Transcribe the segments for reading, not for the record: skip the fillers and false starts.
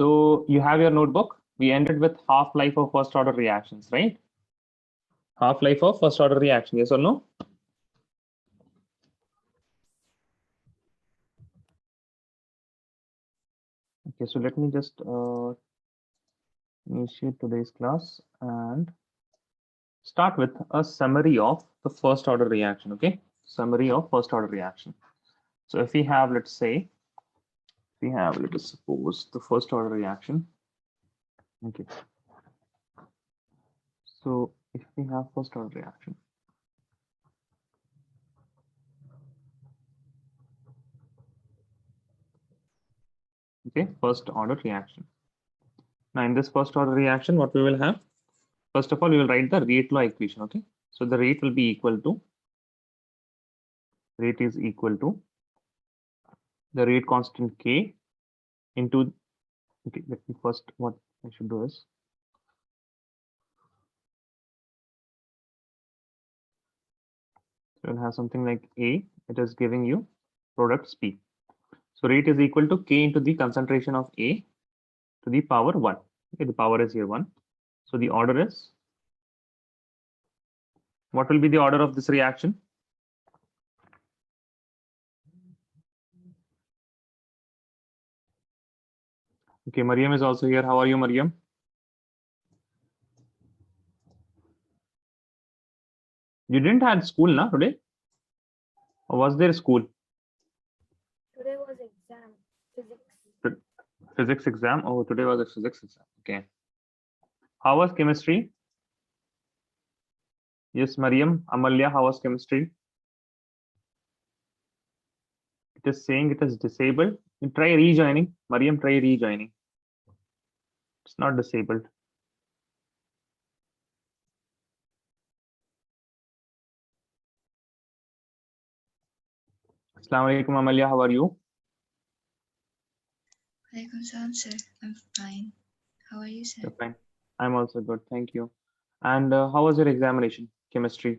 So you have your notebook. We ended with half-life of first order reactions, right? Half-life of first order reaction, yes or no? Okay, so let me just initiate today's class and start with a summary of the first order reaction. Okay, summary of first order reaction. So if we have, let's say, let us suppose the first order reaction. Okay, so if we have first order reaction, okay, first order reaction. Now in this first order reaction, what we will have, first of all, we will write the rate law equation. Okay, so the rate will be equal to, rate is equal to the rate constant K into, okay, let me first, what I should do is, we'll have something like A, it is giving you products P. So rate is equal to K into the concentration of A to the power 1. Okay, the power is here 1. So the order is, what will be the order of this reaction? Okay, Mariam is also here. How are you, Mariam? You didn't have school na today? Or was there school? Today was exam, physics. Physics exam? Oh, today was a physics exam. Okay. How was chemistry? Yes, Mariam. Amalya, how was chemistry? It is saying it is disabled. You try rejoining. Mariam, try rejoining. It's not disabled. Assalamu alaikum, Amalya. How are you? Walaikum salam, sir. I'm fine. How are you, sir? You're fine. I'm also good. Thank you. And how was your examination? Chemistry?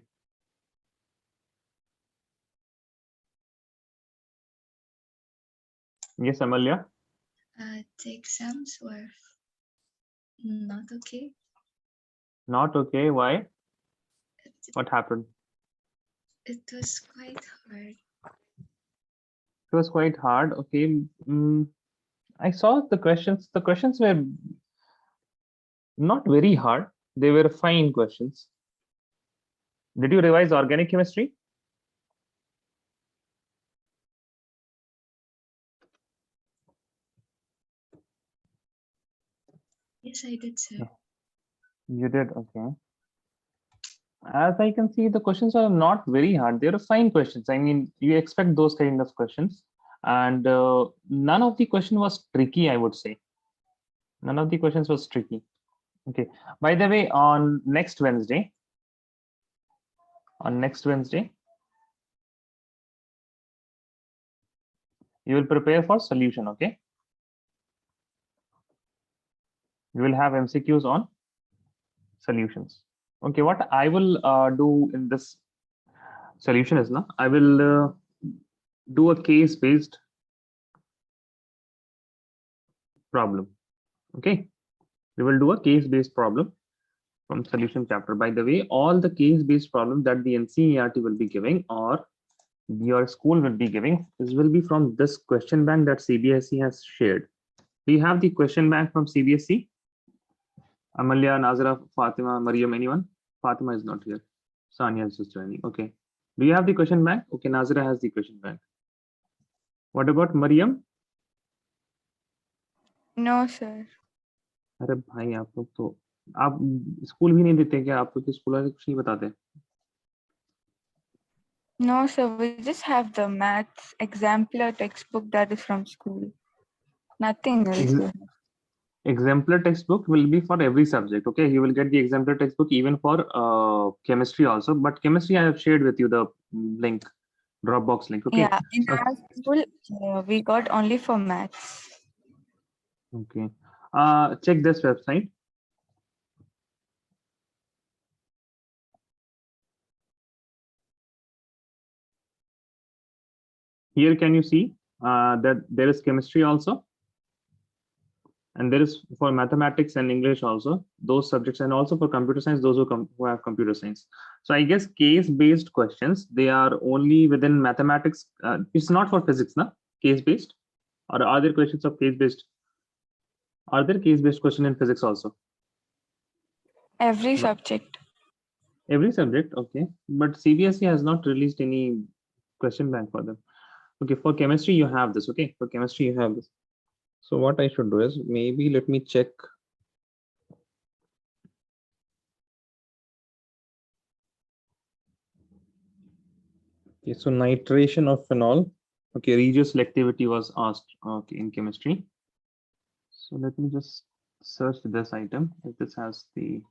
Yes, Amalya. The exams were not okay. Not okay. Why? What happened? It was quite hard. It was quite hard. Okay. I saw the questions. The questions were not very hard. They were fine questions. Did you revise organic chemistry? Yes, I did, sir. You did. Okay. As I can see, the questions are not very hard. They're fine questions. I mean, you expect those kind of questions. And none of the question was tricky, I would say. None of the questions was tricky. Okay. By the way, on next Wednesday, you will prepare for solution. Okay. You will have MCQs on solutions. Okay. What I will do in this solution is now, I will do a case-based problem. Okay. We will do a case-based problem from solution chapter. By the way, all the case-based problems that the NCERT will be giving or your school will be giving, this will be from this question bank that CBSE has shared. Do you have the question bank from CBSE? Amalya, Nazira, Fatima, Mariam, anyone? Fatima is not here. Sanya is just joining. Okay. Do you have the question bank? Okay, Nazira has the question bank. What about Mariam? No, sir. अरे भाई आप लोग तो आप school भी नहीं देते क्या? आप लोग के स्कूल वाले कुछ नहीं बताते? No, sir. We just have the maths exemplar textbook that is from school. Nothing else. sir. Exemplar textbook will be for every subject. Okay, you will get the exemplar textbook even for chemistry also. But chemistry, I have shared with you the link, Dropbox link. Okay. Yeah, in our school, we got only for maths. Okay. Check this website. Here, can you see that there is chemistry also? And there is for mathematics and English also those subjects, and also for computer science those who have computer science. So I guess case based questions, they are only within mathematics. It's not for physics, na? Case based, or are there questions of case based? Are there case based question in physics also? Every No. subject. Every subject, okay, but CBSE has not released any question bank for them. Okay, for chemistry you have this. Okay, for chemistry you have this. So what I should do is, maybe let me check. Okay, so nitration of phenol. Okay, regioselectivity was asked. Okay, in chemistry. So let me just search this item if this has the.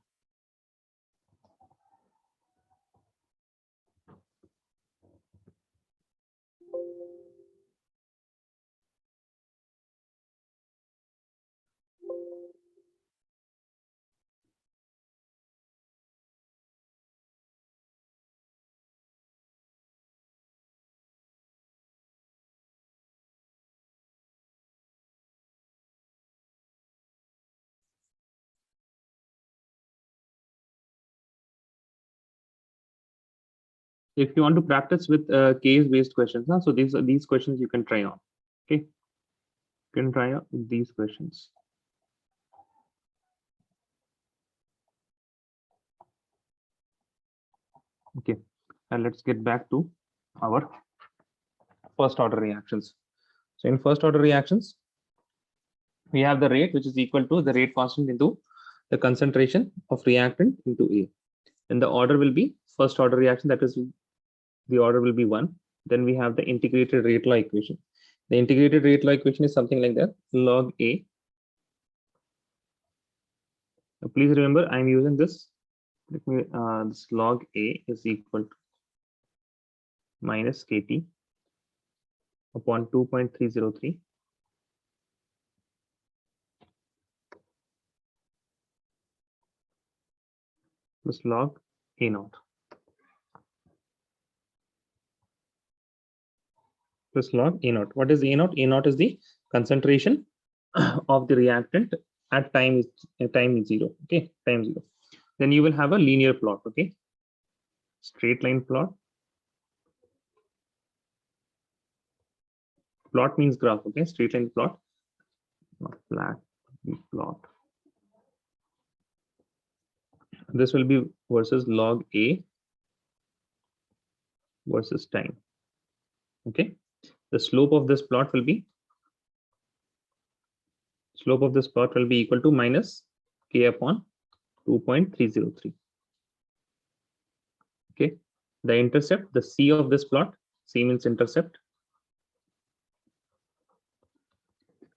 If you want to practice with case-based questions, huh? So these questions you can try on. Okay, you can try out these questions. Okay, and let's get back to our first order reactions. So in first order reactions, we have the rate, which is equal to the rate constant into the concentration of reactant into A. And the order will be first order reaction, that is the order will be 1. Then we have the integrated rate law equation. The integrated rate law equation is something like that, log A. Now, please remember, I'm using this. Let me, this log A is equal to minus KT upon 2.303 plus log A naught plus log A naught. What is A naught? A naught is the concentration of the reactant at time 0. Okay, time 0. Then you will have a linear plot. Okay, straight line plot. Plot means graph. Okay, straight line plot, not flat plot. This will be versus log A versus time. Okay, the slope of this plot will be equal to minus K upon 2.303. Okay, the intercept, the C of this plot, C means intercept.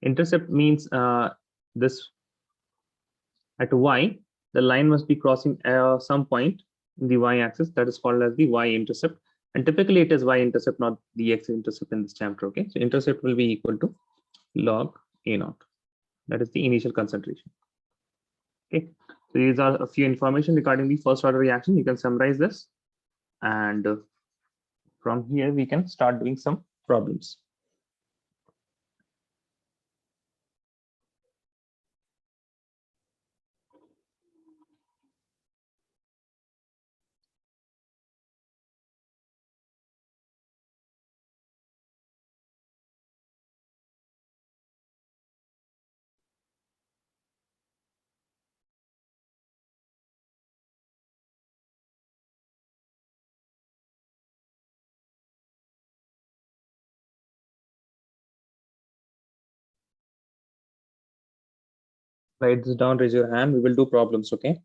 Intercept means this at Y, the line must be crossing some point in the Y axis, that is called as the Y intercept. And typically it is Y intercept, not the X intercept in this chapter. Okay, so intercept will be equal to log A naught. That is the initial concentration. Okay, so these are a few information regarding the first order reaction. You can summarize this, and from here we can start doing some problems. Write this down, raise your hand. We will do problems. Okay.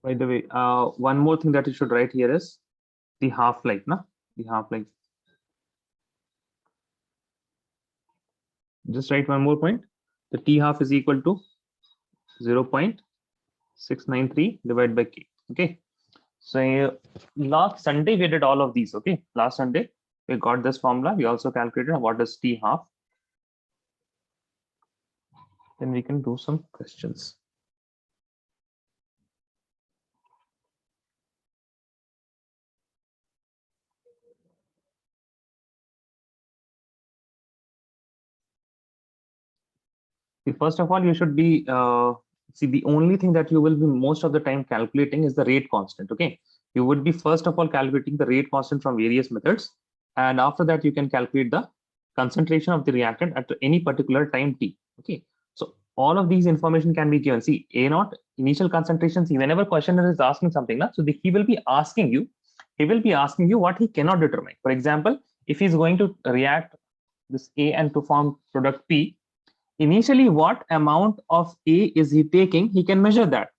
By the way, one more thing that you should write here is the half-life, na? The half-life. Just write one more point. The T half is equal to 0.693 divided by K. Okay. So last Sunday we did all of these. Okay. Last Sunday we got this formula. We also calculated what is T half. Then we can do some questions. See, first of all, you should be see, the only thing that you will be most of the time calculating is the rate constant. Okay, you would be first of all calculating the rate constant from various methods, and after that you can calculate the concentration of the reactant at any particular time t. Okay, so all of these information can be given. See, a naught initial concentration. See, whenever questioner is asking something, so he will be asking you, what he cannot determine. For example, if he's going to react this a and to form product p, initially what amount of a is he taking, he can measure that.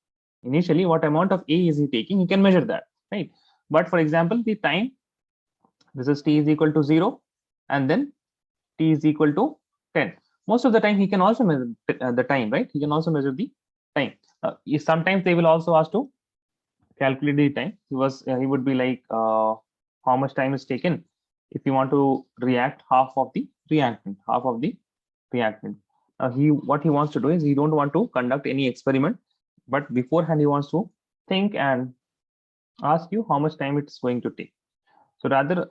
Initially what amount of a is he taking, he can measure that, right? But for example, the time, this is t is equal to 0 and then t is equal to 10. Most of the time he can also measure the time, right? He can also measure the time. Sometimes they will also ask to calculate the time. He would be like, how much time is taken if you want to react half of the reactant. What he wants to do is, he don't want to conduct any experiment, but beforehand he wants to think and ask you how much time it's going to take. So rather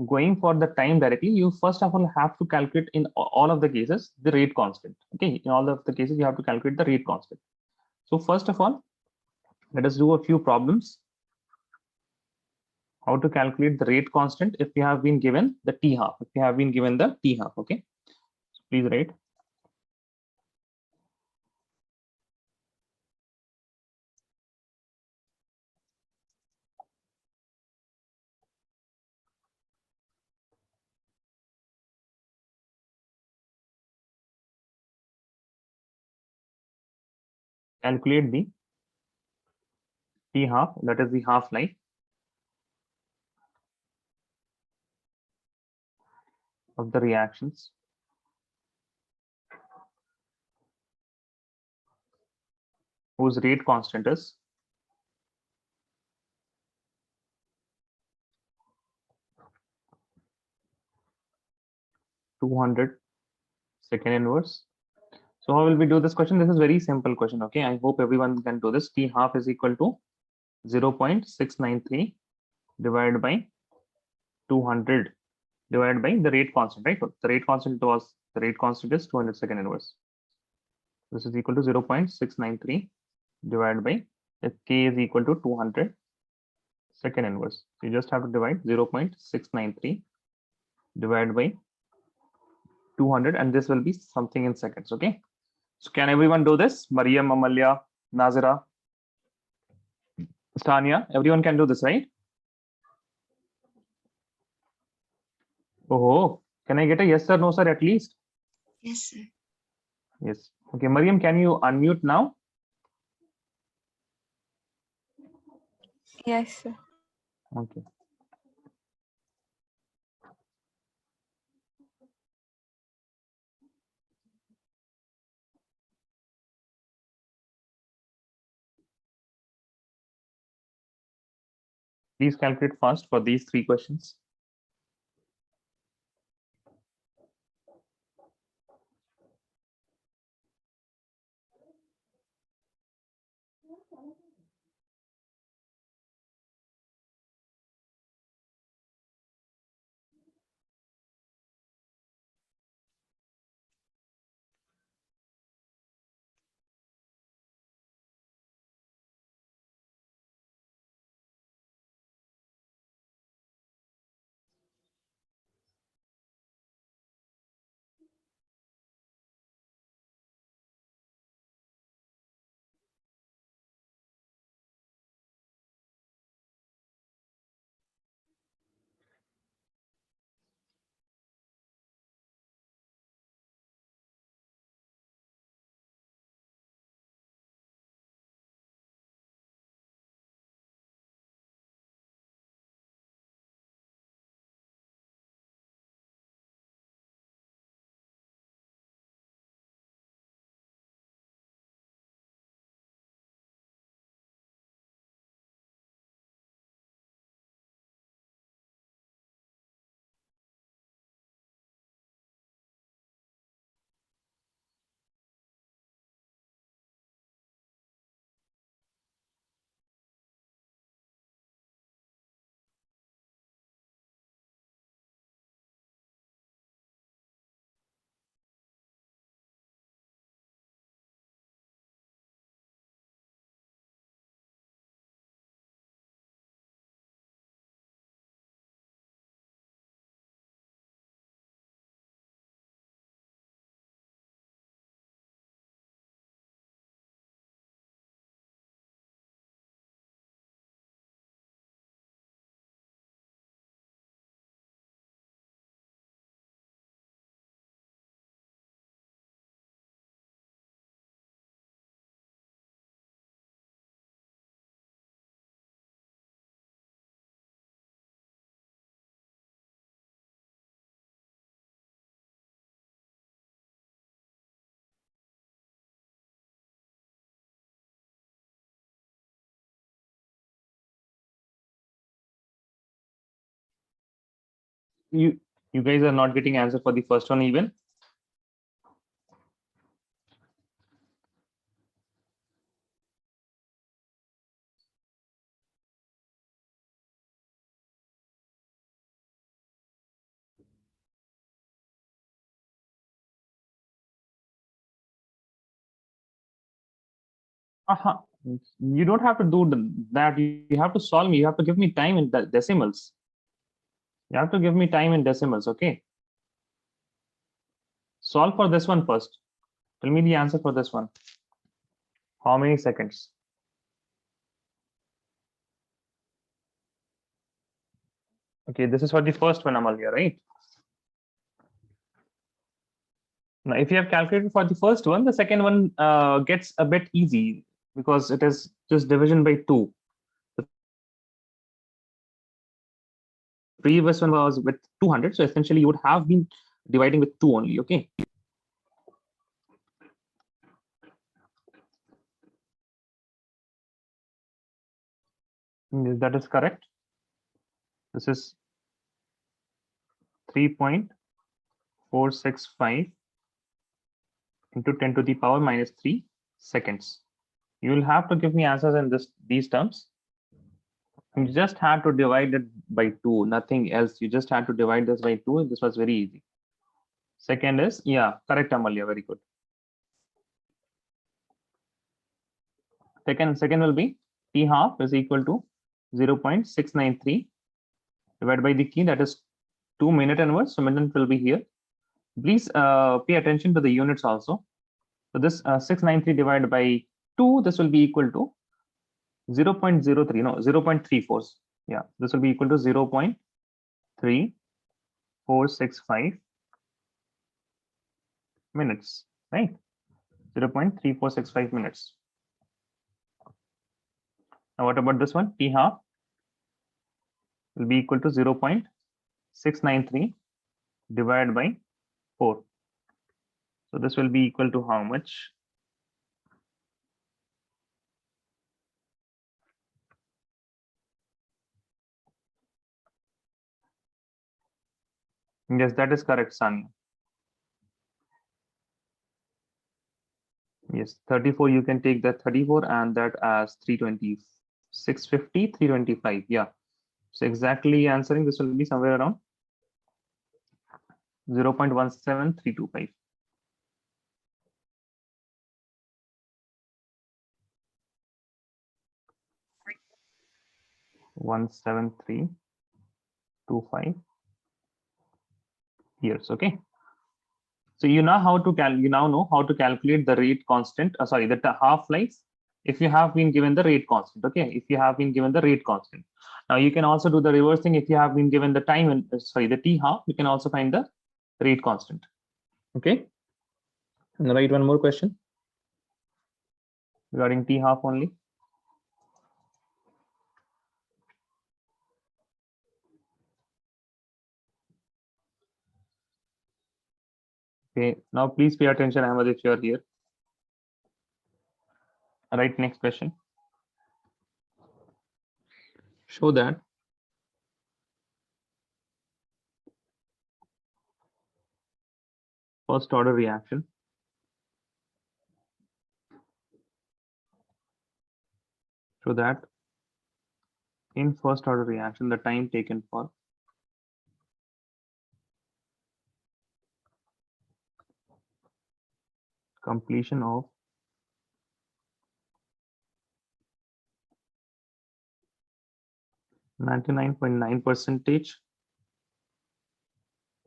going for the time directly, you first of all have to calculate in all of the cases the rate constant. Okay, in all of the cases you have to calculate the rate constant. So first of all, let us do a few problems. How to calculate the rate constant if you have been given the t half. If you have been given the t half, okay. So please write. Calculate the t half, that is the half life of the reactions whose rate constant is 200 second inverse. So how will we do this question? This is very simple question. Okay, I hope everyone can do this. T half is equal to 0.693 divided by 200 divided by the rate constant, right? The rate constant is 200 second inverse. This is equal to 0.693 divided by, if k is equal to 200 second inverse. So you just have to divide 0.693 divided by 200, and this will be something in seconds. Okay, so can everyone do this? Mariam, Amalya, Nazira, Tanya, everyone can do this, right? Oh, can I get a yes or no, sir, at least? Yes, sir. Yes. Okay, Mariam, can you unmute now? Yes, sir. Okay. Please calculate fast for these 3 questions. You guys are not getting answer for the first one even. Uh-huh. You don't have to do that. You have to solve me. You have to give me time in decimals. You have to give me time in decimals. Okay. Solve for this one first. Tell me the answer for this one. How many seconds? Okay, this is for the first one, Amalia, right? Now, if you have calculated for the first one, the second one gets a bit easy because it is just division by 2. The previous one was with 200. So essentially you would have been dividing with 2 only. Okay. Yes, that is correct. This is 3.465 into 10 to the power minus 3 seconds. You will have to give me answers in these terms. You just had to divide it by 2, nothing else. You just had to divide this by 2. This was very easy. Second is, yeah, correct, Amalia, very good. Second will be t half is equal to 0.693 divided by the key, that is 2 minute inverse. So minute will be here. Please pay attention to the units also. So this 693 divided by 2, this will be equal to 0.03, no, 0.34. Yeah, this will be equal to 0.3465 minutes, right? 0.3465 minutes. Now what about this one? T half will be equal to 0.693 divided by 4. So this will be equal to how much? Yes, that is correct, Sanya. Yes, 34, you can take that 34 and that as 320, 650, 325. Yeah. So exactly answering this will be somewhere around 0.17325. years. Okay. So you now know how to calculate the rate constant. Sorry, the half-life. If you have been given the rate constant. Okay. If you have been given the rate constant. Now you can also do the reverse thing. If you have been given the time and the t half, you can also find the rate constant. Okay. And write one more question regarding t half only. Okay, now please pay attention, Ahmed, if you are here. All right, next question. Show that first order reaction so that in first order reaction, the time taken for completion of 99.9%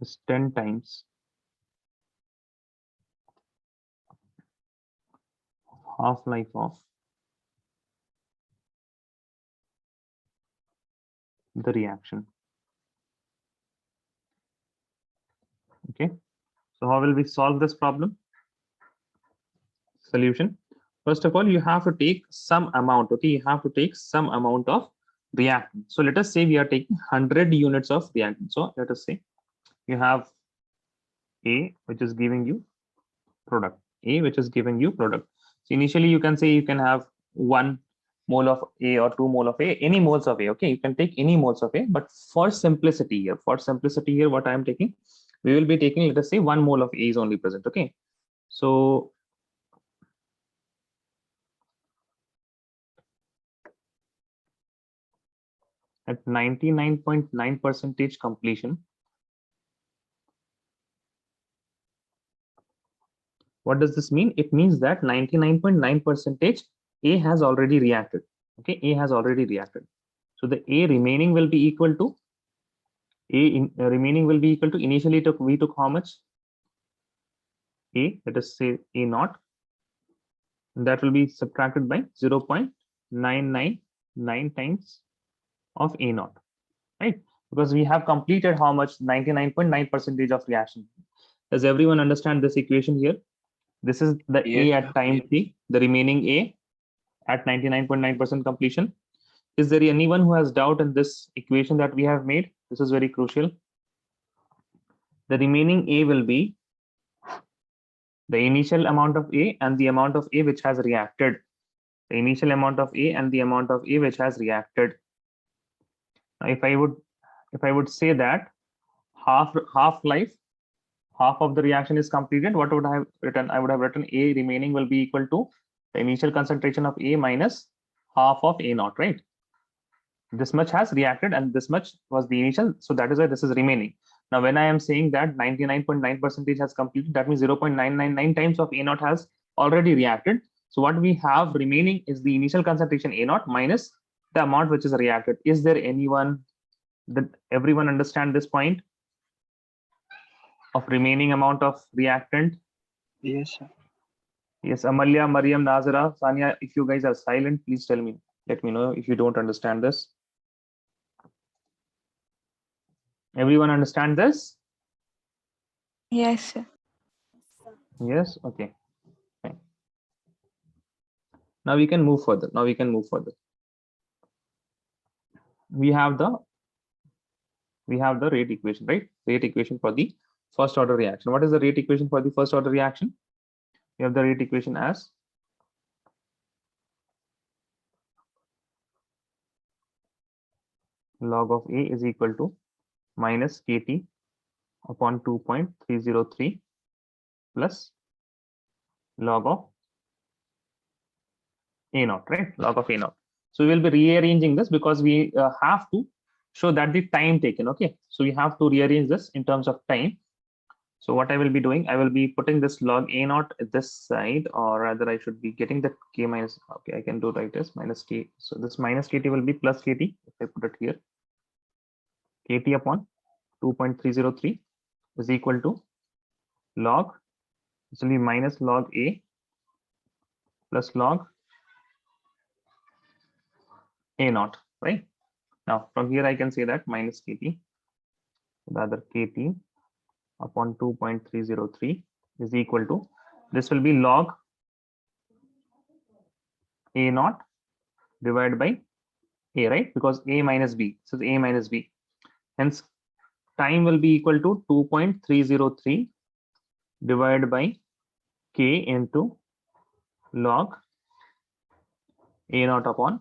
is 10 times half-life of the reaction. Okay, so how will we solve this problem? Solution. First of all, you have to take some amount. Okay, you have to take some amount of reactant. So let us say we are taking 100 units of reactant. So let us say you have A, which is giving you product. A, which is giving you product. So initially you can say you can have 1 mole of A or 2 mole of A, any moles of A. Okay, you can take any moles of A, but for simplicity here, what I am taking, we will be taking, let us say 1 mole of A is only present. Okay, so at 99.9% completion, what does this mean? It means that 99.9% A has already reacted. Okay, A has already reacted. So the A remaining will be equal to initially we took how much? A, let us say A naught. That will be subtracted by 0.999 times of A naught, right? Because we have completed how much? 99.9% of reaction. Does everyone understand this equation here? This is the A at time t, the remaining A at 99.9% completion. Is there anyone who has doubt in this equation that we have made? This is very crucial. The remaining A will be the initial amount of A and the amount of A which has reacted. The initial amount of A and the amount of A which has reacted. Now, if I would say that half of the reaction is completed, what would I have written? I would have written A remaining will be equal to the initial concentration of A minus half of A naught, right? This much has reacted and this much was the initial, so that is why this is remaining. Now, when I am saying that 99.9% has completed, that means 0.999 times of A naught has already reacted. So what we have remaining is the initial concentration A naught minus the amount which is reacted. Is there anyone that everyone understand this point of remaining amount of reactant? Yes, sir. Yes, Amalya, Mariam, Nazara, Sanya, if you guys are silent, please tell me. Let me know if you don't understand this. Everyone understand this? Yes, sir. Yes, okay. Fine. Now we can move further. We have the rate equation, right? Rate equation for the first order reaction. What is the rate equation for the first order reaction? We have the rate equation as log of A is equal to minus KT upon 2.303 plus log of A naught, right? Log of A naught. So we will be rearranging this because we have to show that the time taken. Okay, so we have to rearrange this in terms of time. So what I will be doing, I will be putting this log A naught at this side, or rather I should be getting the K minus, okay, I can do like this, minus K. So this minus KT will be plus KT, if I put it here. KT upon 2.303 is equal to log, this will be minus log A plus log A naught, right? Now from here I can say that minus KT, rather KT upon 2.303 is equal to, this will be log A naught divided by A, right? Because A minus B, so A minus B. Hence, time will be equal to 2.303 divided by K into log A naught upon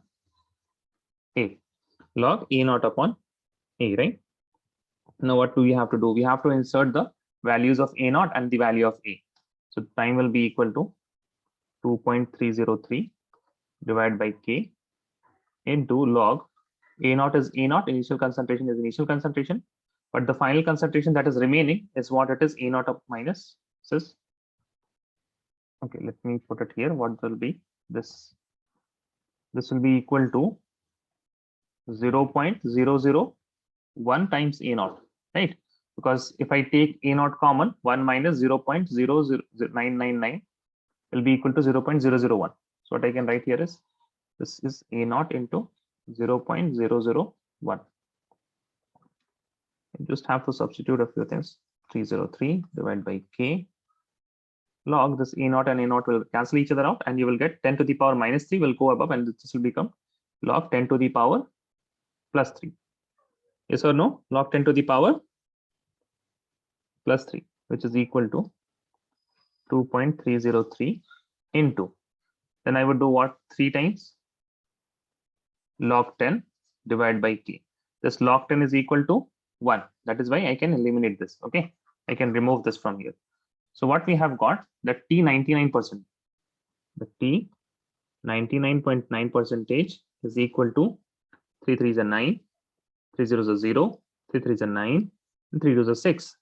A. Log A naught upon A, right? Now, what do we have to do? We have to insert the values of A naught and the value of A. So time will be equal to 2.303 divided by K into log A naught is A naught, initial concentration is initial concentration, but the final concentration that is remaining is what it is, A naught up minus this. Okay, let me put it here. What will be this? This will be equal to 0.001 times A naught, right? Because if I take A naught common, 1 minus 0.00999 will be equal to 0.001. So what I can write here is, this is A naught into 0.001. You just have to substitute a few things. 303 divided by K log this A naught and A naught will cancel each other out, and you will get 10 to the power minus 3 will go above, and this will become log 10 to the power plus 3. Yes or no? Log 10 to the power plus 3, which is equal to 2.303 into, then I would do what? 3 times log 10 divided by K. This log 10 is equal to 1. That is why I can eliminate this. Okay, I can remove this from here. So what we have got, that T 99%, the T 99.9 percentage is equal to 3 3s are 9, 3 zeros are 0, 3 3s are 9, and 3 2s are 6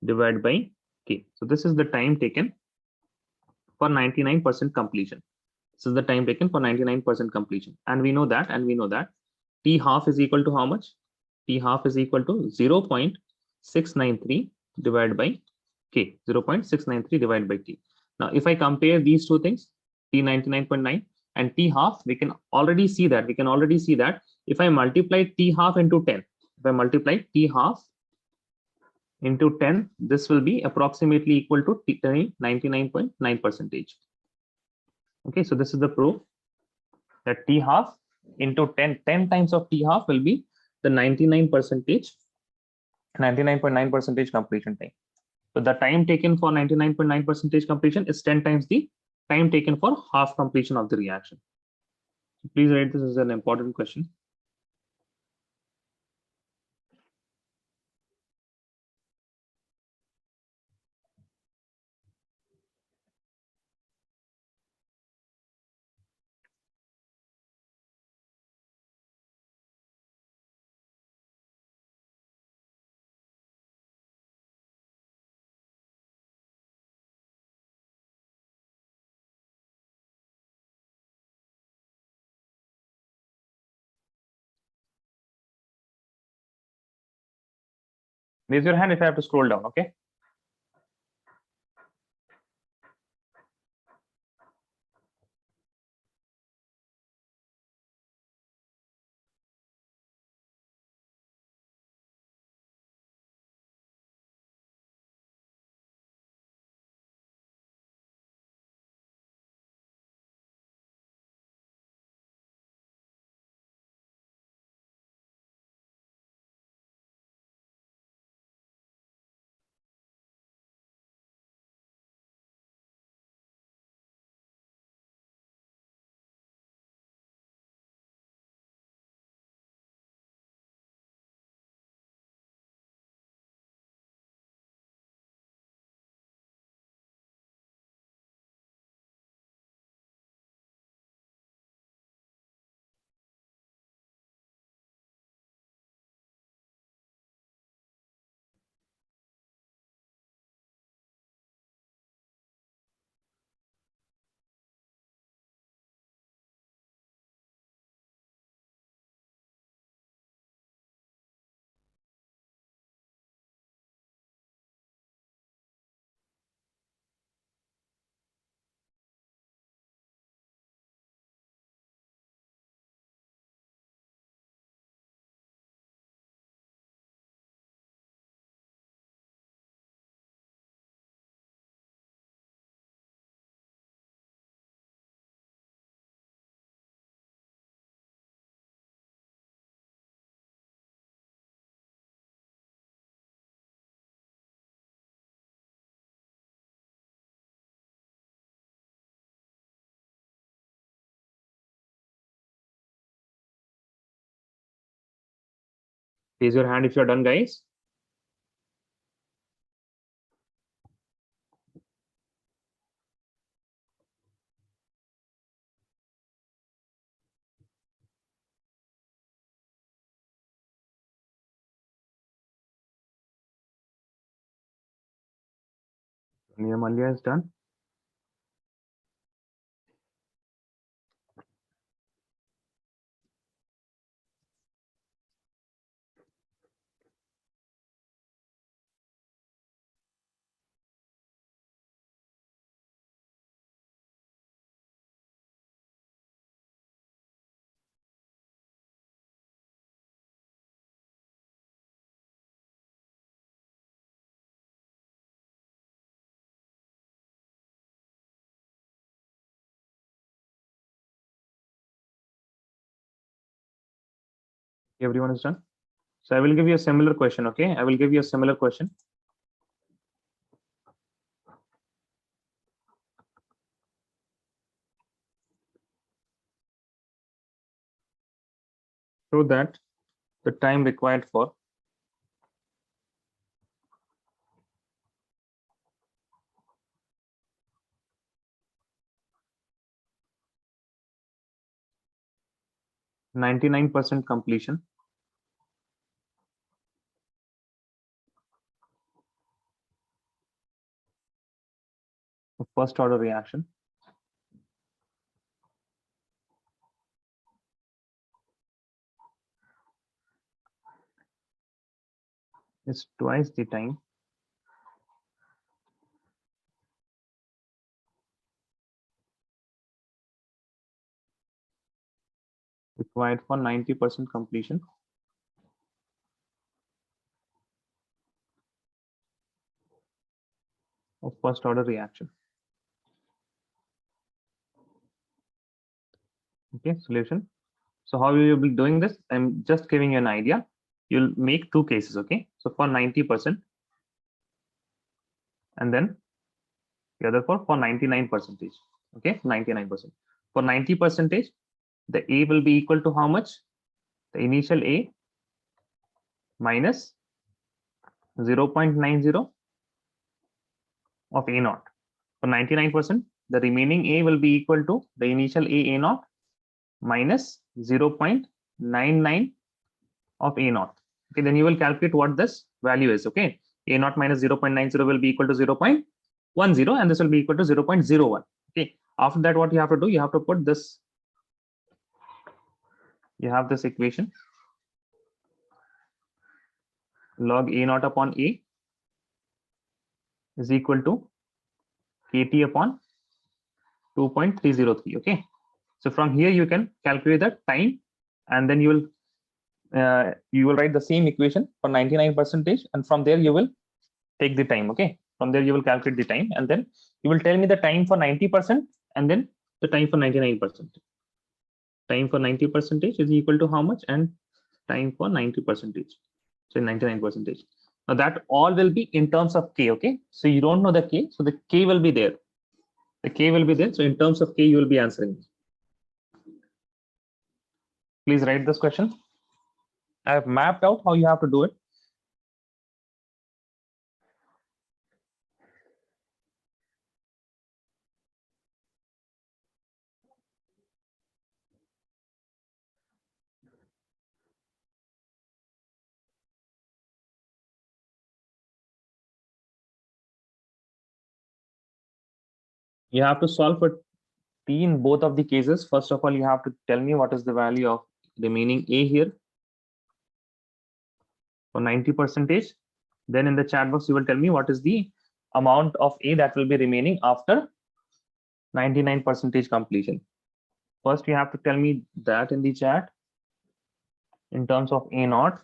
divided by K. So this is the time taken for 99% completion. This is the time taken for 99% completion. And we know that T half is equal to how much? T half is equal to 0.693 divided by K, 0.693 divided by K. Now, if I compare these two things, T 99.9 and T half, we can already see that if I multiply T half into 10, if I multiply T half into 10, this will be approximately equal to 99.9 percentage. Okay, so this is the proof that T half into 10 times of T half will be the 99.9 percentage completion time. So the time taken for 99.9 percentage completion is 10 times the time taken for half completion of the reaction. Please write this as an important question. Raise your hand if I have to scroll down, okay? Raise your hand if you're done, guys. Niyamalia is done. Everyone is done. So I will give you a similar question, okay? I will give you a similar question. so that the time required for (99% completion of first order reaction is twice the time required for 90% completion of first order reaction. Okay, solution. So how you will be doing this? I'm just giving you an idea. You'll make two cases, okay? So for 90%, and then the other for 99%. Okay, 99%. For 90%, the A will be equal to how much? The initial A minus 0.90 of A naught. For 99%, the remaining A will be equal to the initial A naught minus 0.99 of A naught. Okay, then you will calculate what this value is. Okay, A naught minus 0.90 will be equal to 0.10, and this will be equal to 0.01. Okay, after that, what you have to do, you have to put this, you have this equation, log A naught upon A is equal to KT upon 2.303. Okay, so from here you can calculate the time, and then you will write the same equation for 99%, and from there you will take the time. Okay, from there you will calculate the time, and then you will tell me the time for 90% and then the time for 99%. Time for 90% is equal to how much, and time for 90%, so 99%. Now that all will be in terms of K. Okay, so you don't know the K, so the K will be there. The K will be there. So in terms of K, you will be answering. Please write this question. I have mapped out how you have to do it. You have to solve for T in both of the cases. First of all, you have to tell me what is the value of remaining A here for 90%. Then in the chat box, you will tell me what is the amount of A that will be remaining after 99% completion. First, you have to tell me that in the chat in terms of A naught.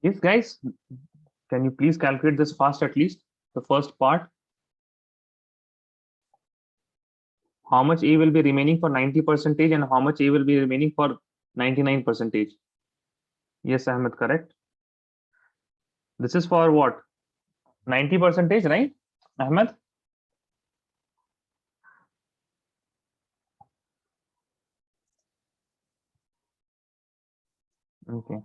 Yes, guys, can you please calculate this fast, at least the first part? How much A will be remaining for 90% and how much A will be remaining for 99%? Yes, Ahmed, correct. This is for what? 90%, right, Ahmed? Okay.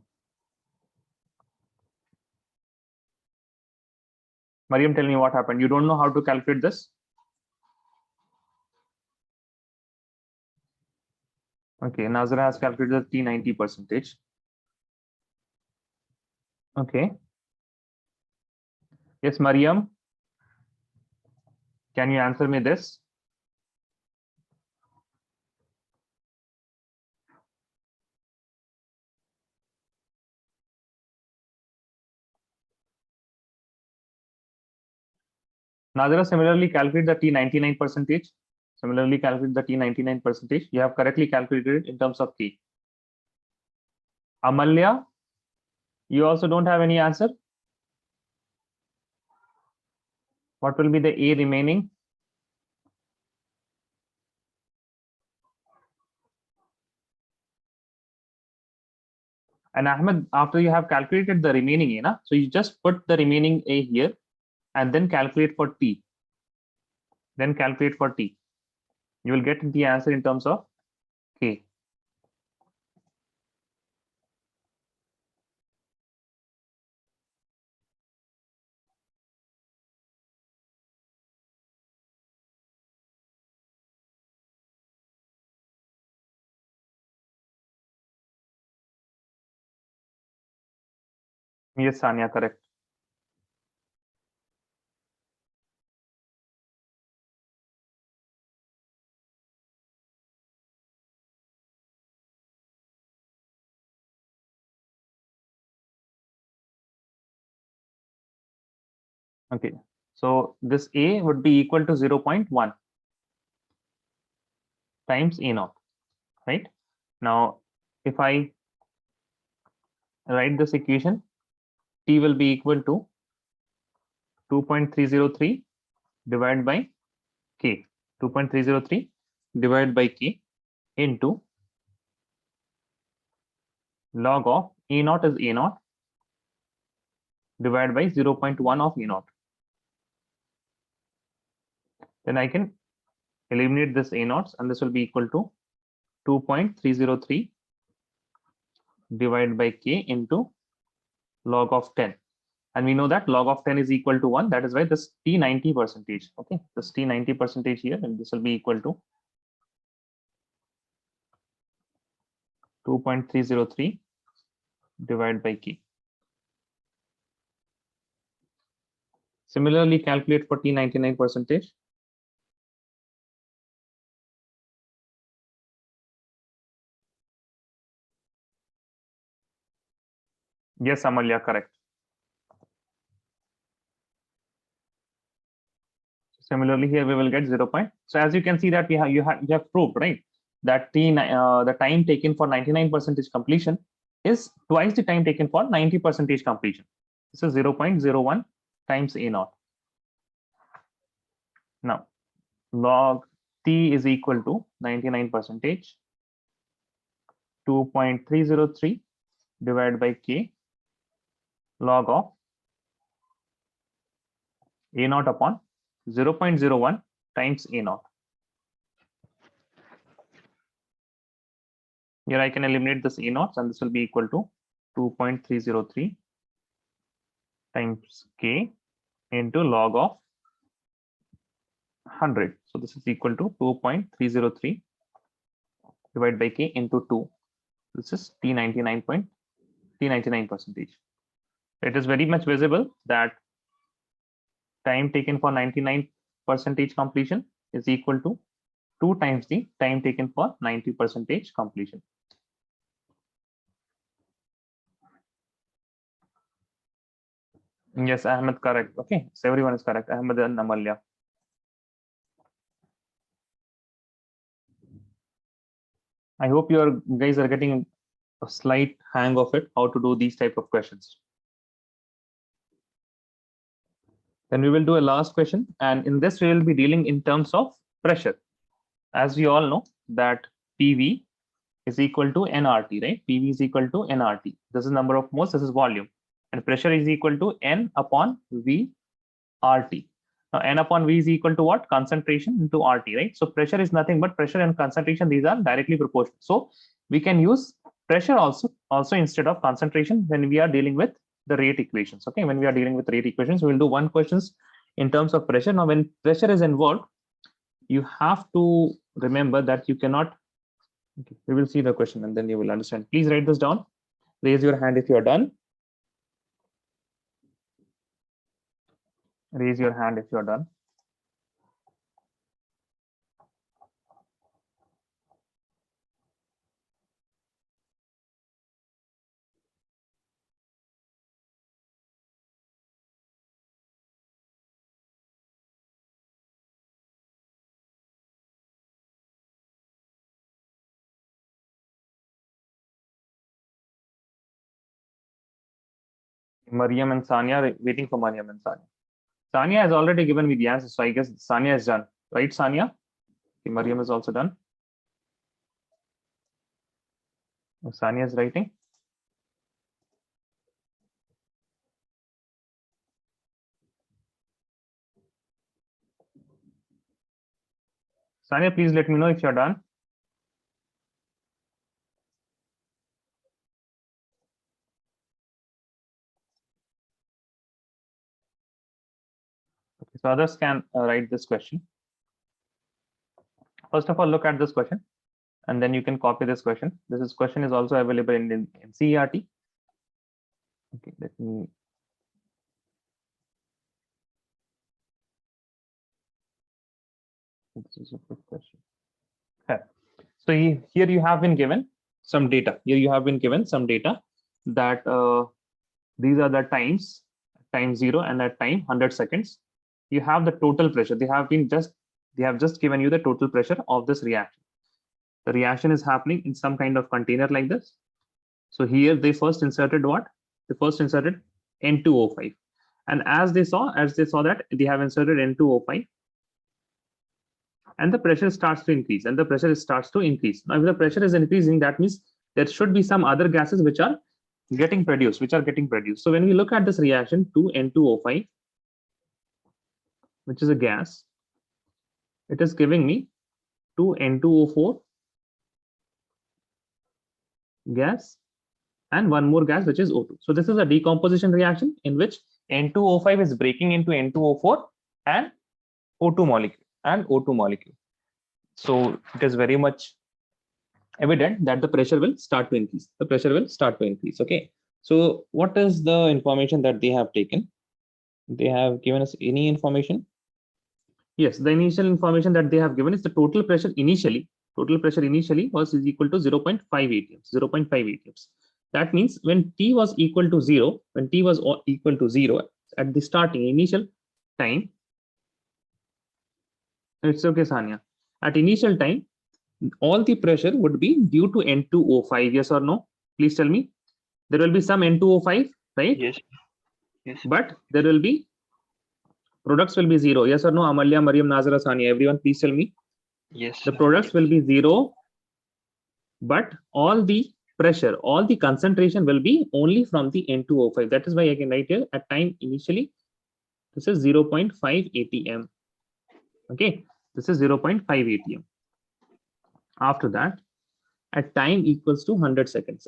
Mariam, tell me what happened. You don't know how to calculate this? Okay, Nazira has calculated the T90 percentage. Okay. Yes, Mariam. Can you answer me this? Nazira, similarly calculate the T99 percentage. Similarly calculate the T99 percentage. You have correctly calculated it in terms of K. Amalya, you also don't have any answer. What will be the A remaining? And Ahmed, after you have calculated the remaining A, na, so you just put the remaining A here and then calculate for T. Then calculate for T. You will get the answer in terms of K. Yes, Sanya, correct. Okay, so this A would be equal to 0.1 times A naught, right? Now, if I write this equation, T will be equal to 2.303 divided by K. 2.303 divided by K into log of A naught is A naught divided by 0.1 of A naught. Then I can eliminate this A naughts and this will be equal to 2.303 divided by K into log of 10. And we know that log of 10 is equal to 1. That is why this T90 percentage, okay, this T90 percentage here, and this will be equal to 2.303 divided by K. Similarly, calculate for T99 percentage. Yes, Amalya, correct. Similarly, here we will get 0. So as you can see that you have proved, right, that the time taken for 99% completion is twice the time taken for 90% completion. This is 0.01 times A naught. Now, log T is equal to 99%, 2.303 divided by K log of A naught upon 0.01 times A naught. Here I can eliminate this A naughts and this will be equal to 2.303 times K into log of 100. So this is equal to 2.303 divided by K into 2. This is T99 percentage. It is very much visible that time taken for 99% completion is equal to 2 times the time taken for 90% completion. Yes, Ahmed, correct. Okay, so everyone is correct. Ahmed and Amalya. I hope you guys are getting a slight hang of it, how to do these type of questions. Then we will do a last question, and in this we will be dealing in terms of pressure. As we all know that PV is equal to nRT, right? PV is equal to nRT. This is number of moles, this is volume, and pressure is equal to N upon V RT. Now N upon V is equal to what? Concentration into RT, right? So pressure is nothing but pressure and concentration, these are directly proportional. So we can use pressure also instead of concentration when we are dealing with the rate equations. Okay, when we are dealing with rate equations, we will do one questions in terms of pressure. Now, when pressure is involved, you have to remember that you cannot. Okay, we will see the question and then you will understand. Please write this down. Raise your hand if you are done. Raise your hand if you are done. Mariam and Sanya, waiting for Mariam and Sanya. Sanya has already given me the answer, so I guess Sanya is done. Right, Sanya? Okay, Mariam is also done. Sanya is writing. Sanya, please let me know if you're done. Okay, so others can write this question. First of all, look at this question, and then you can copy this question. This question is also available in CERT. Okay, let me. This is a good question. Okay. So here you have been given some data. Here you have been given some data that these are the times, time 0 and at time 100 seconds. You have the total pressure. They have just given you the total pressure of this reaction. The reaction is happening in some kind of container like this. So here they first inserted what? They first inserted N2O5. And as they saw that they have inserted N2O5, and the pressure starts to increase, and the pressure starts to increase. Now, if the pressure is increasing, that means there should be some other gases which are getting produced. So when we look at this reaction, 2N2O5, which is a gas, it is giving me 2N2O4 gas and one more gas, which is O2. So this is a decomposition reaction in which N2O5 is breaking into N2O4 and O2 molecule. So it is very much evident that the pressure will start to increase. Okay. So what is the information that they have taken? They have given us any information? Yes, the initial information that they have given is the total pressure initially. Was equal to 0.5 atms. That means when T was equal to 0, at the starting initial time, it's okay, Sanya. At initial time, all the pressure would be due to N2O5. Yes or no? Please tell me. There will be some N2O5, right? Yes. But there will be products will be 0. Yes or no? Amalya, Mariam, Nazara, Sanya. Everyone, please tell me. Yes. The products will be 0, but all the pressure, all the concentration will be only from the N2O5. That is why I can write here at time initially. This is 0.5 atm. Okay, this is 0.5 atm. After that, at time equals to 100 seconds.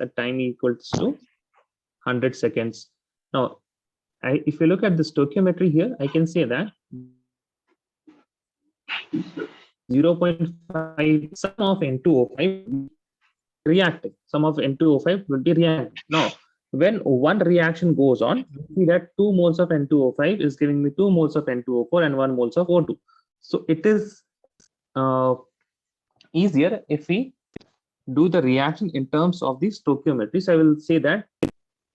Now, if you look at the stoichiometry here, I can say that 0.5 sum of N2O5 reacting. Some of N2O5 will be reacting. Now, when one reaction goes on, see that 2 moles of N2O5 is giving me 2 moles of N2O4 and 1 moles of O2. So it is easier if we do the reaction in terms of the stoichiometry. So I will say that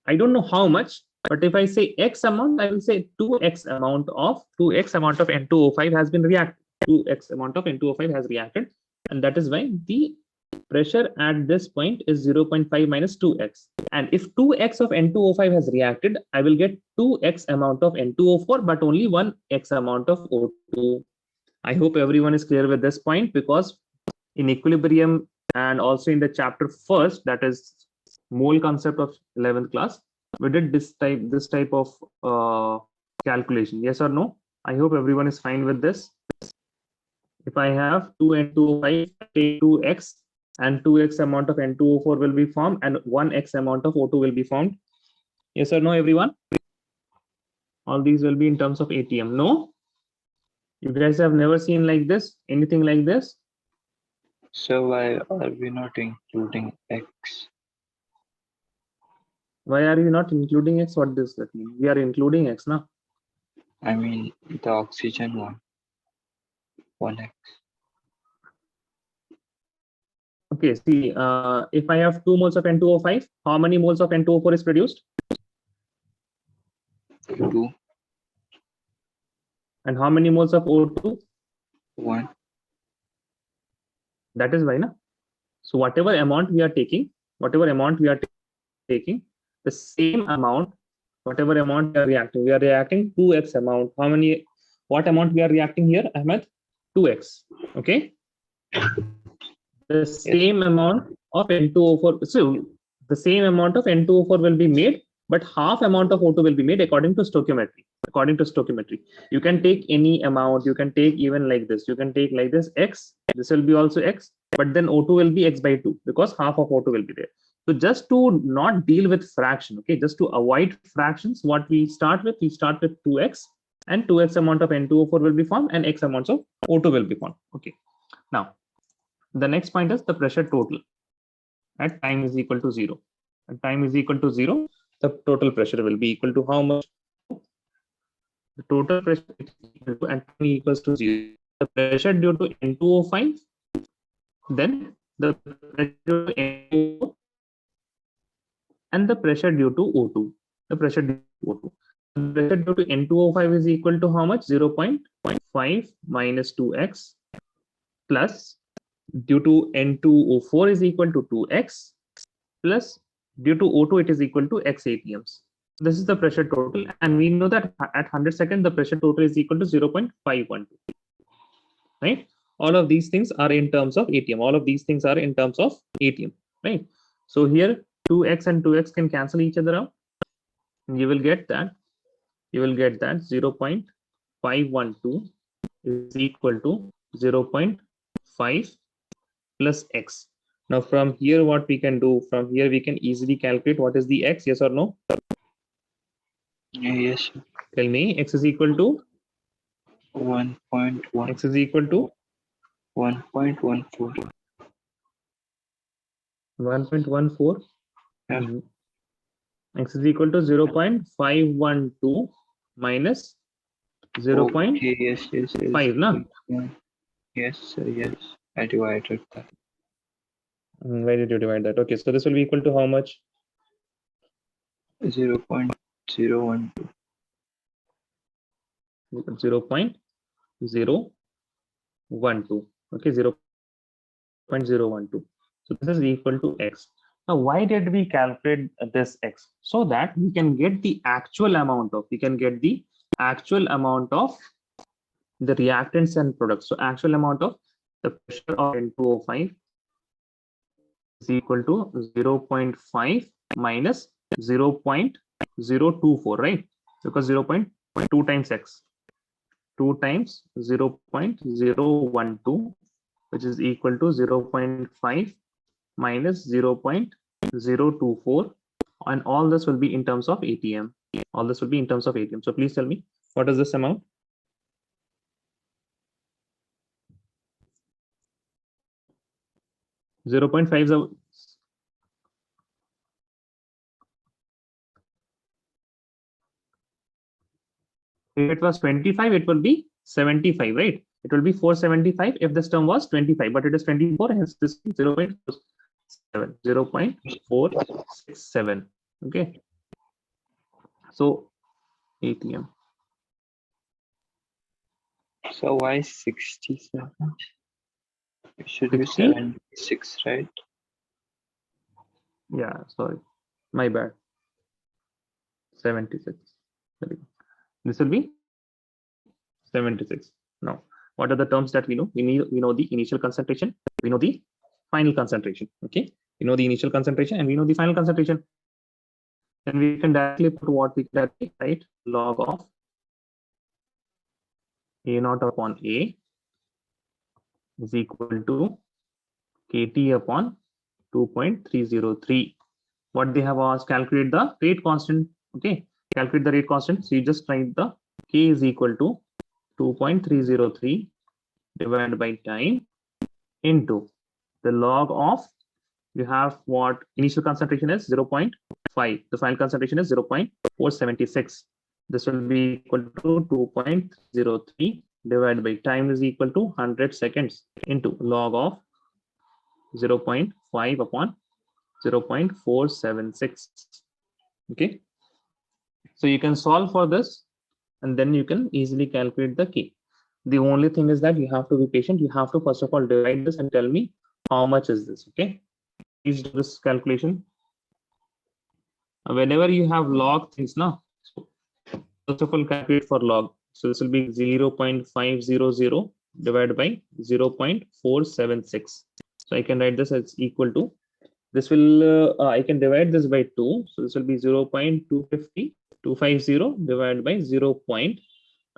I don't know how much, but if I say X amount, I will say 2x amount of N2O5 has been reacted. 2x amount of N2O5 has reacted, and that is why the pressure at this point is 0.5 minus 2x. And if 2x of N2O5 has reacted, I will get 2x amount of N2O4, but only 1x amount of O2. I hope everyone is clear with this point, because in equilibrium and also in the chapter first, that is mole concept of 11th class, we did this type of calculation. Yes or no? I hope everyone is fine with this. If I have 2N2O5, take 2x and 2x amount of N2O4 will be formed and 1x amount of O2 will be formed? Yes or no, everyone? All these will be in terms of ATM. No? You guys have never seen like this, anything like this? So why are we not including X? Why are you not including X? What does that mean? We are including X now. I mean the oxygen one. 1X. Okay, see, if I have 2 moles of N2O5, how many moles of N2O4 is produced? 2, And how many moles of O2? 1. That is why, na? So whatever amount we are taking, the same amount, whatever amount we are reacting 2x amount. What amount we are reacting here, Ahmed? 2x. Okay. The same amount of N2O4. So the same amount of N2O4 will be made, but half amount of O2 will be made according to stoichiometry. You can take any amount, you can take even like this, you can take like this X, this will be also X, but then O2 will be X by 2 because half of O2 will be there. So just to not deal with fraction, okay, just to avoid fractions, what we start with 2x, and 2x amount of N2O4 will be formed and X amounts of O2 will be formed. Okay. Now, the next point is the pressure total at time is equal to 0. At time is equal to 0, the total pressure will be equal to how much? The total pressure is equal to at time equals to 0. The pressure due to N2O5, then the pressure due to N2O, and the pressure due to O2. The pressure due to O2. The pressure due to N2O5 is equal to how much? 0.5 minus 2x plus due to N2O4 is equal to 2x plus due to O2 it is equal to x ATMs. This is the pressure total, and we know that at 100 seconds the pressure total is equal to 0.512. Right? All of these things are in terms of ATM. Right? So here 2x and 2x can cancel each other out. You will get that 0.512 is equal to 0.5 plus x. Now from here, what we can do, from here we can easily calculate what is the x, yes or no? Yes. Tell me, x is equal to? 1.1. X is equal to? 1.14. 1.14. Yeah. X is equal to 0.512 minus 0.5, Okay, yes. na? Yes, sir, yes. I divided that. Why did you divide that? Okay, so this will be equal to how much? 0.012. 0.012. Okay, 0.012. So this is equal to x. Now, why did we calculate this x? So that we can get the actual amount of, the reactants and products. So actual amount of the pressure of N2O5 is equal to 0.5 minus 0.024, right? Because 0.2 times x, 2 times 0.012, which is equal to 0.5 minus 0.024, and all this will be in terms of ATM. So please tell me, what is this amount? If it was 25, it will be 75, right? It will be 475 if this term was 25, but it is 24, hence this is 0.467. Okay. So ATM. So why 67? It should 60? be 76, right? Yeah, sorry, my bad. 76. This will be 76. Now, what are the terms that we know? We know the initial concentration, we know the final concentration. Okay, we know the initial concentration and we know the final concentration. Then we can directly put what we can write, log of A naught upon A is equal to kt upon 2.303. What they have asked, calculate the rate constant. Okay, calculate the rate constant. So you just write the k is equal to 2.303 divided by time into the log of, you have what initial concentration is 0.5, the final concentration is 0.476. This will be equal to 2.03 divided by time is equal to 100 seconds into log of 0.5 upon 0.476. Okay, so you can solve for this and then you can easily calculate the k. The only thing is that you have to be patient. You have to first of all divide this and tell me how much is this. Okay, please do this calculation. Whenever you have log things now, so first of all calculate for log. So this will be 0.500 divided by 0.476. So I can write this as equal to, this will I can divide this by 2. So this will be 0.250 divided by 0.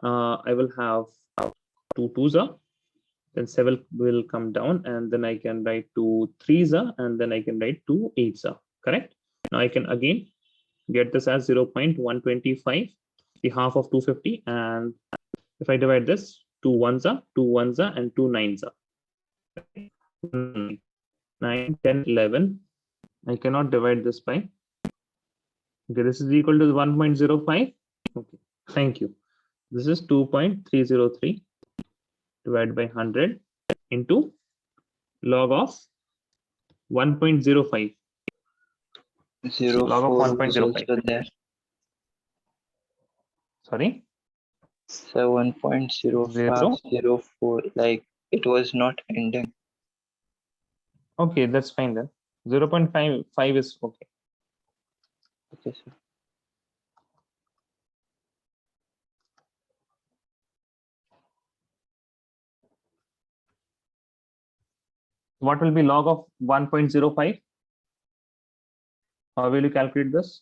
I will have 2 2s are, then 7 will come down, and then I can write 2 3s are, and then I can write 2 8s are. Correct. Now I can again get this as 0.125, the half of 250, and if I divide this, 2 1s are, 2 1s are, and 2 9s are. 9 10 11. I cannot divide this by, okay, this is equal to 1.05. Okay, thank you. This is 2.303 divided by 100 into log of 1.05. Log of 04 was 1.05. also there. Sorry, 7.0504. Like it was not ending. okay, that's fine then. 0.55 is okay. Okay, sir. What will be log of 1.05? How will you calculate this?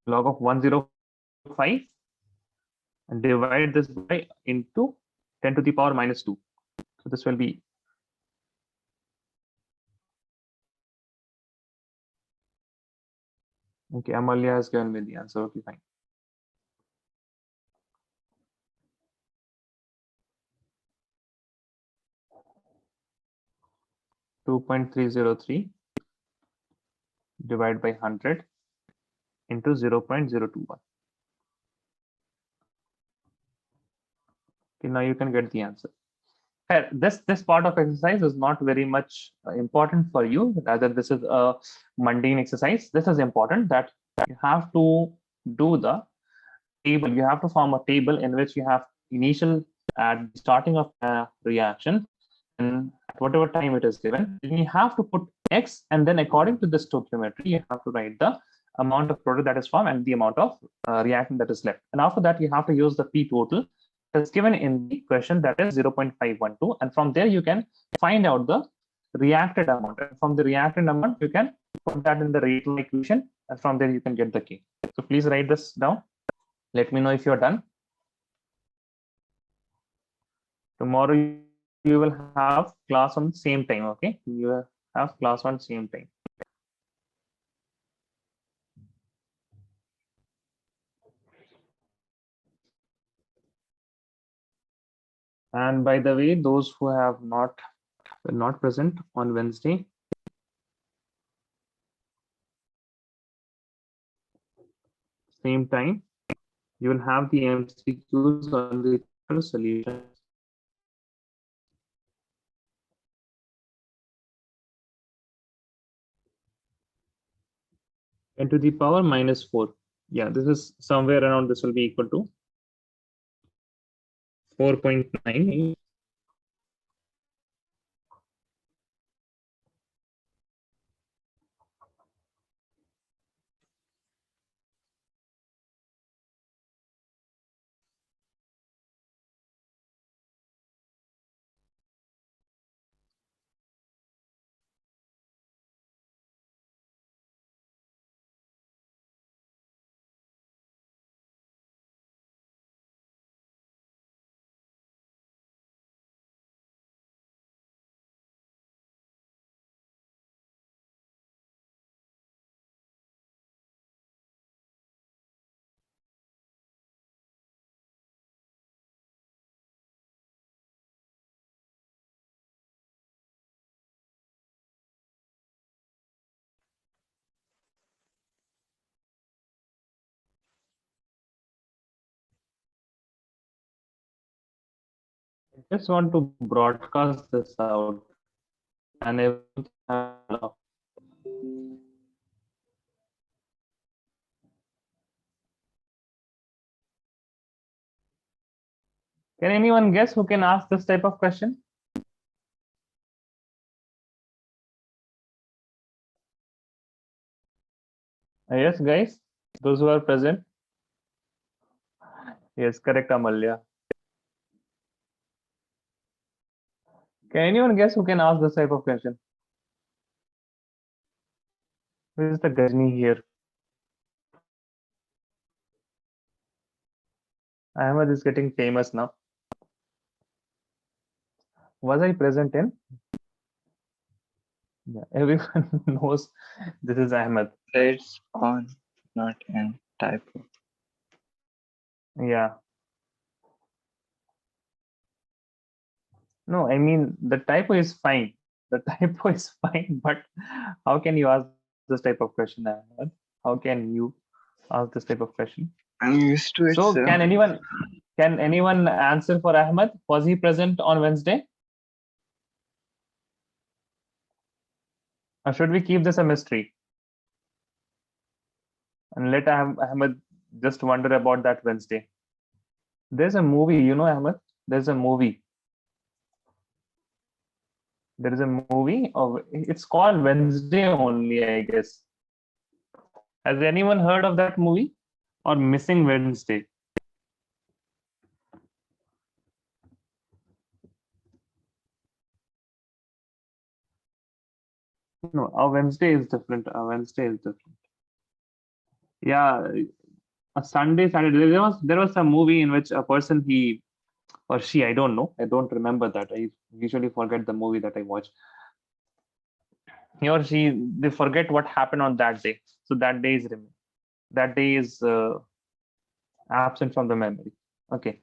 Log of 105 and divide this by into 10 to the power minus 2. So this will be, okay, Amalia has given me the answer. Okay, fine. Two 2.303 divided by 100 into 0.021. Okay, now you can get the answer. This part of exercise is not very much important for you. Rather, this is a mundane exercise. This is important that you have to do the table. You have to form a table in which you have initial at the starting of a reaction, and at whatever time it is given, you have to put x, and then according to the stoichiometry, you have to write the amount of product that is formed and the amount of reactant that is left. And after that, you have to use the P total that's given in the question, that is 0.512, and from there you can find out the reacted amount, and from the reacted amount you can put that in the rate law equation, and from there you can get the K. So please write this down. Let me know if you're done. Tomorrow you will have class on the same time. Okay, you will have class on same time. And by the way, those who have not were not present on Wednesday, same time, you will have the MCQs on the solution. 10 to the power minus 4. Yeah, this is somewhere around, this will be equal to 4.9. I just want to broadcast this out and everyone can have- Can anyone guess who can ask this type of question? Yes, guys, those who are present. Yes, correct, Amalya. Can anyone guess who can ask this type of question? Who is the Gajni here? Ahmed is getting famous now. Was I present in? Yeah, everyone knows this is Ahmed. It's on, not in typo. Yeah. No, I mean the typo is fine. The typo is fine, but how can you ask this type of question, Ahmed? How can you ask this type of question? I'm used to it, So sir. can anyone answer for Ahmed? Was he present on Wednesday? Or should we keep this a mystery and let Ahmed just wonder about that Wednesday? There's a movie, you know, Ahmed. There's a movie. There is a movie of it's called Wednesday only, I guess. Has anyone heard of that movie or Missing Wednesday? No, a Wednesday is different. A Wednesday is different. Yeah, a Sunday, Saturday. There was a movie in which a person he or she, I don't know, I don't remember that. I usually forget the movie that I watch. He or she they forget what happened on that day. So that day is absent from the memory. Okay.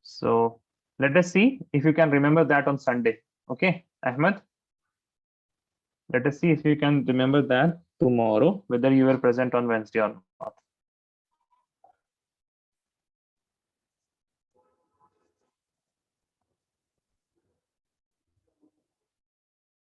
So let us see if you can remember that on Sunday. Okay, Ahmed. Let us see if you can remember that tomorrow, whether you were present on Wednesday or not.